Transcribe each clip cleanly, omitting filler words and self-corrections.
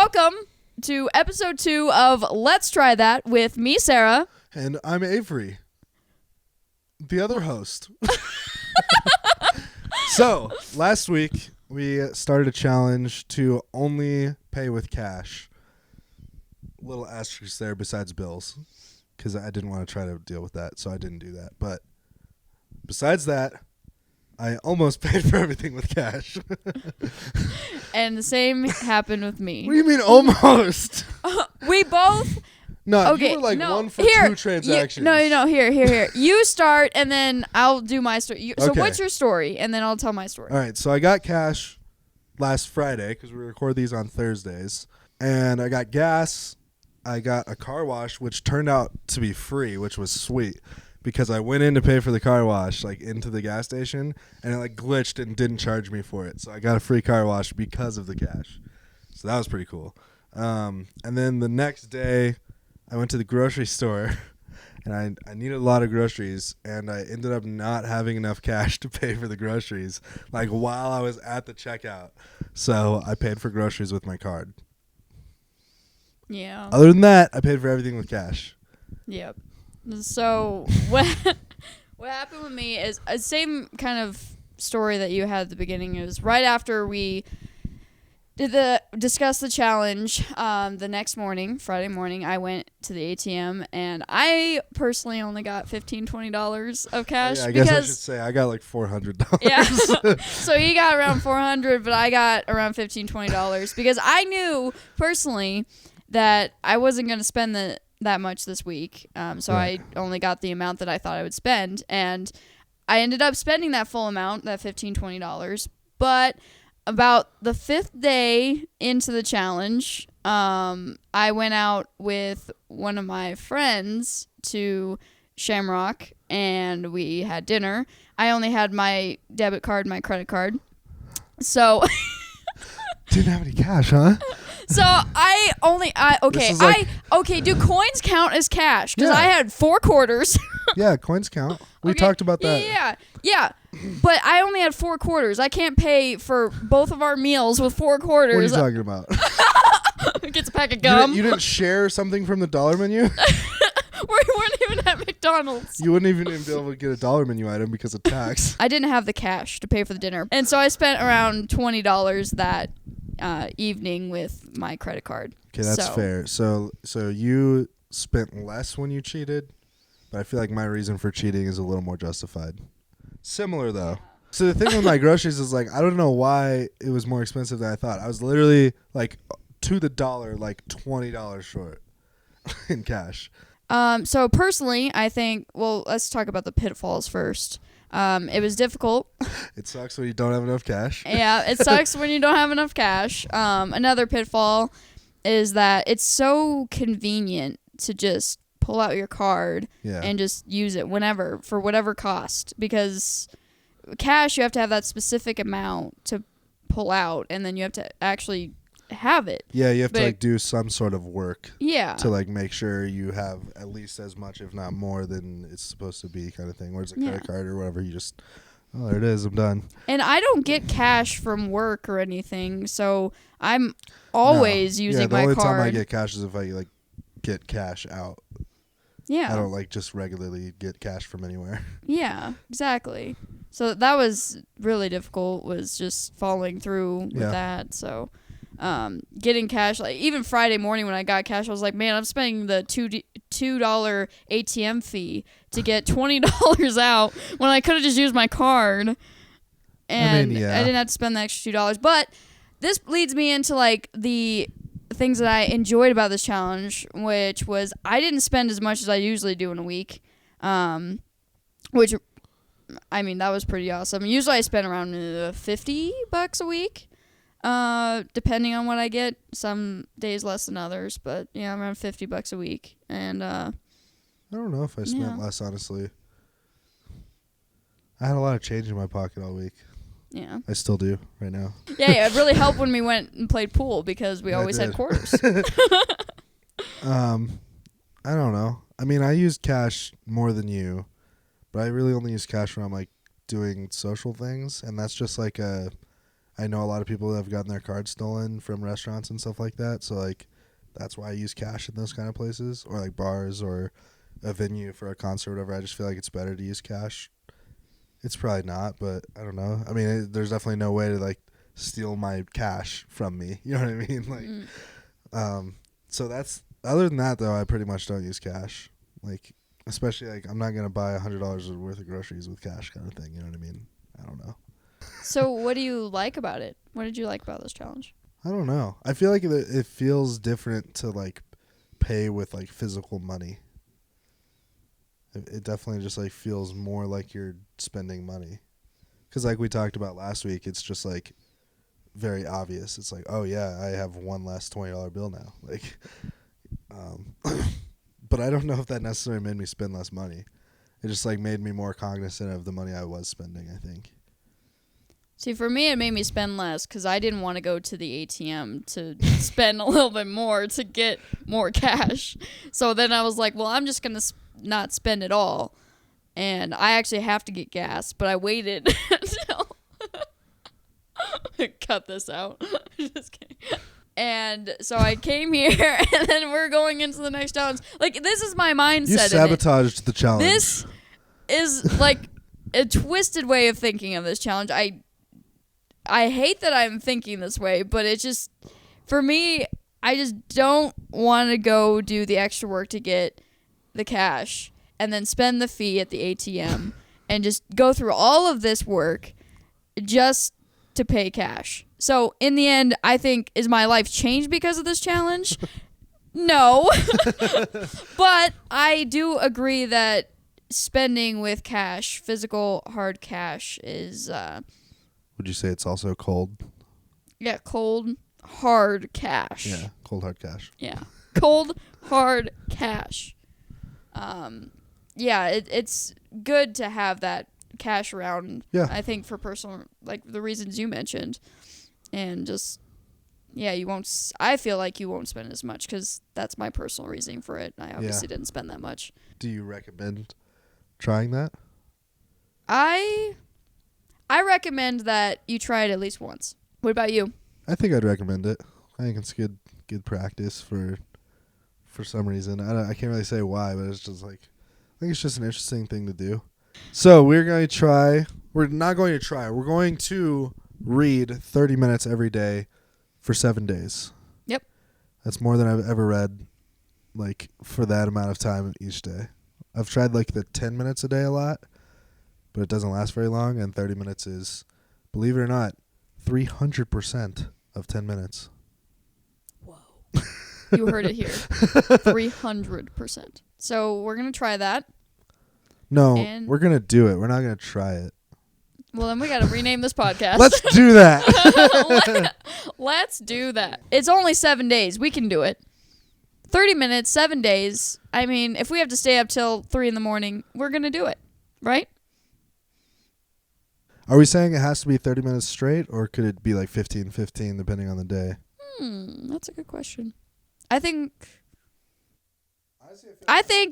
welcome to episode 2 of Let's Try That with me, Sarah. And I'm Avery, the other host. So, last week, we started a challenge to only pay with cash. A little asterisk there besides bills, because I didn't want to try to deal with that, so I didn't do that. But besides that, I almost paid for everything with cash. And the same happened with me. What do you mean almost? We both... No, okay, you were like no, 1 for here, 2 transactions. Here. You start, and then I'll do my story. So Okay. what's your story? And then I'll tell my story. All right, so I got cash last Friday because we record these on Thursdays. And I got gas. I got a car wash, which turned out to be free, which was sweet. Because I went in to pay for the car wash, like into the gas station, and it like glitched and didn't charge me for it. So I got a free car wash because of the cash. So that was pretty cool. And then the next day, I went to the grocery store, and I needed a lot of groceries, and I ended up not having enough cash to pay for the groceries, like while I was at the checkout. So I paid for groceries with my card. Yeah. Other than that, I paid for everything with cash. Yep. So what happened with me is the same kind of story that you had at the beginning. It was right after we discuss the challenge. The next morning, Friday morning, I went to the ATM, and I personally only got $15-$20 of cash. Yeah, I guess I should say I got like $400. Yeah. So he got around $400, but I got around $15-$20 because I knew personally that I wasn't going to spend that much this week. So right. I only got the amount that I thought I would spend, and I ended up spending that full amount, that $15-$20, but about the 5th day into the challenge, I went out with one of my friends to Shamrock, and we had dinner. I only had my debit card, my credit card. So didn't have any cash, huh? So do coins count as cash? Because I had 4 quarters. Yeah, coins count. We talked about that. Yeah. But I only had 4 quarters. I can't pay for both of our meals with 4 quarters. What are you talking about? Gets a pack of gum. You didn't share something from the dollar menu? We weren't even at McDonald's. You wouldn't even be able to get a dollar menu item because of tax. I didn't have the cash to pay for the dinner. And so I spent around $20 that evening with my credit card. Okay, that's fair. So you spent less when you cheated, but I feel like my reason for cheating is a little more justified. Similar, though. So the thing with my groceries is, like, I don't know why it was more expensive than I thought. I was literally, like, to the dollar, like, $20 short in cash. So personally, I think, well, let's talk about the pitfalls first. It was difficult. It sucks when you don't have enough cash. Yeah, it sucks when you don't have enough cash. Another pitfall is that it's so convenient to just pull out your card and just use it whenever for whatever cost, because cash, you have to have that specific amount to pull out, and then you have to actually have it. Yeah, you have to like do some sort of work. Yeah. To like make sure you have at least as much, if not more, than it's supposed to be, kind of thing. Whereas a credit card or whatever, you just, oh, there it is, I'm done. And I don't get cash from work or anything, so I'm always using my card. The only time I get cash is if I like get cash out. Yeah. I don't like just regularly get cash from anywhere. Yeah, exactly. So that was really difficult, was just following through with that. So getting cash, like even Friday morning when I got cash, I was like, man, I'm spending the $2 ATM fee to get $20 out when I could have just used my card. And I didn't have to spend the extra $2. But this leads me into like the things that I enjoyed about this challenge, which was I didn't spend as much as I usually do in a week, which, I mean, that was pretty awesome. Usually I spend around $50 a week, depending on what I get. Some days less than others, but yeah, around $50 a week. And I don't know if I spent less, honestly. I had a lot of change in my pocket all week. Yeah. I still do right now. Yeah, it really helped when we went and played pool because we always had quarters. I don't know. I mean, I use cash more than you, but I really only use cash when I'm like doing social things, and that's just like a I know a lot of people that have gotten their cards stolen from restaurants and stuff like that. So like, that's why I use cash in those kind of places, or like bars or a venue for a concert or whatever. I just feel like it's better to use cash. It's probably not, but I don't know. I mean, there's definitely no way to like steal my cash from me. You know what I mean? Like, so that's, other than that though, I pretty much don't use cash. Like, especially like, I'm not going to buy $100 worth of groceries with cash kind of thing. You know what I mean? I don't know. So what do you like about it? What did you like about this challenge? I don't know. I feel like it feels different to like pay with like physical money. It definitely just like feels more like you're spending money. Because like we talked about last week, it's just like very obvious. It's like, oh yeah, I have one less $20 bill now. Like, but I don't know if that necessarily made me spend less money. It just like made me more cognizant of the money I was spending, I think. See, for me, it made me spend less because I didn't want to go to the ATM to spend a little bit more to get more cash. So then I was like, well, I'm just going to not spend it all. And I actually have to get gas, but I waited until... Cut this out. Just kidding. And so I came here, and then we're going into the next challenge. Like, this is my mindset. You sabotaged the challenge. This is like a twisted way of thinking of this challenge. I hate that I'm thinking this way, but it's just, for me, I just don't want to go do the extra work to get the cash and then spend the fee at the ATM and just go through all of this work just to pay cash. So in the end, I think, is my life changed because of this challenge? No. But I do agree that spending with cash, physical hard cash, is... Would you say it's also cold? Yeah, cold, hard cash. Yeah, cold, hard cash. Yeah, cold, hard cash. Yeah, it's good to have that cash around. Yeah. I think for personal, like the reasons you mentioned, and just, yeah, you won't. I feel like you won't spend as much because that's my personal reasoning for it. I obviously didn't spend that much. Do you recommend trying that? I recommend that you try it at least once. What about you? I think I'd recommend it. I think it's good practice for some reason. I can't really say why, but it's just like, I think it's just an interesting thing to do. So we're not going to try. We're going to read 30 minutes every day for 7 days. Yep. That's more than I've ever read, like, for that amount of time each day. I've tried like the 10 minutes a day a lot, but it doesn't last very long, and 30 minutes is, believe it or not, 300% of 10 minutes. Whoa. You heard it here. 300%. So we're going to try that. No, we're going to do it. We're not going to try it. Well, then we got to rename this podcast. Let's do that. Let's do that. It's only 7 days. We can do it. 30 minutes, 7 days. I mean, if we have to stay up till 3 in the morning, we're going to do it. Right? Are we saying it has to be 30 minutes straight, or could it be like 15-15 depending on the day? That's a good question. I think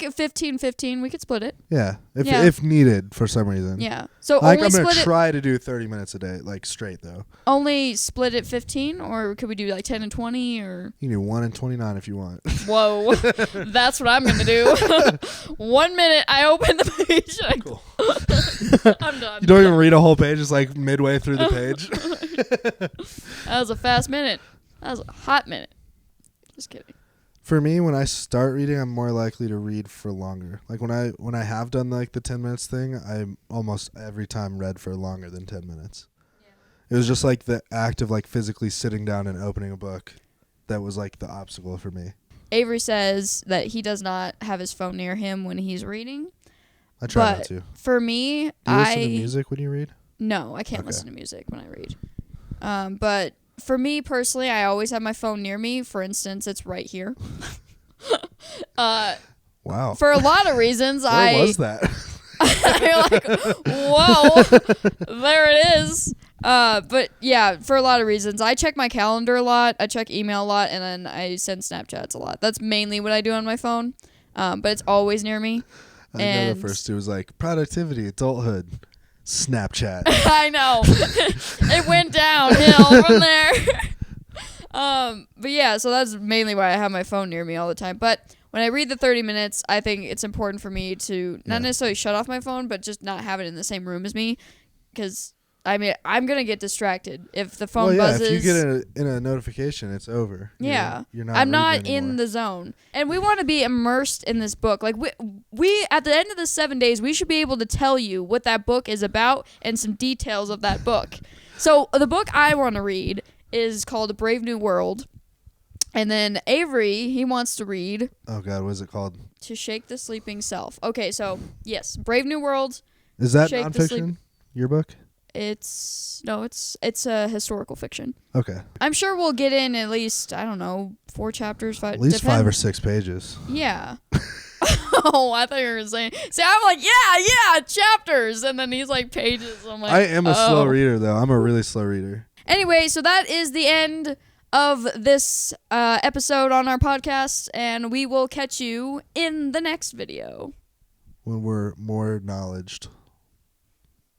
15-15, we could split it. Yeah, if needed for some reason. Yeah. So like, only I'm going to split try to do 30 minutes a day, like straight though. Only split it 15, or could we do like 10 and 20, or? You can do 1 and 29 if you want. Whoa. That's what I'm going to do. 1 minute, I open the page. Cool. I'm done. You don't even read a whole page, it's like midway through the page. That was a fast minute. That was a hot minute. Just kidding. For me, when I start reading, I'm more likely to read for longer. Like when I have done like the 10 minutes thing, I almost every time read for longer than 10 minutes. Yeah. It was just like the act of like physically sitting down and opening a book that was like the obstacle for me. Avery says that he does not have his phone near him when he's reading. I try not to. For me, Do you listen to music when you read? No, I can't listen to music when I read. But for me personally, I always have my phone near me. For instance, it's right here. Wow. For a lot of reasons, Where was that? You're like, whoa, there it is. But yeah, for a lot of reasons. I check my calendar a lot. I check email a lot, and then I send Snapchats a lot. That's mainly what I do on my phone. But it's always near me. I know the first two was like productivity, adulthood. Snapchat. I know. It went downhill from there. But yeah, so that's mainly why I have my phone near me all the time. But when I read the 30 minutes, I think it's important for me to not necessarily shut off my phone, but just not have it in the same room as me. Because, I mean, I'm going to get distracted. If the phone buzzes. If you get in a notification, it's over. Yeah. You're not I'm not anymore. in the zone. And we want to be immersed in this book. Like, we at the end of the 7 days, we should be able to tell you what that book is about and some details of that book. So, the book I want to read is called A Brave New World. And then Avery, he wants to read. Oh, God, what is it called? To Shake the Sleeping Self. Okay, so, yes, Brave New World. Is that nonfiction? Your book? It's a historical fiction. Okay. I'm sure we'll get in at least, I don't know, 4 chapters. 5, at least 5 or 6 pages. Yeah. Oh, I thought you were saying. See, I'm like, yeah, chapters. And then he's like pages. I'm like, I am a slow reader, though. I'm a really slow reader. Anyway, so that is the end of this episode on our podcast, and we will catch you in the next video. When we're more acknowledged.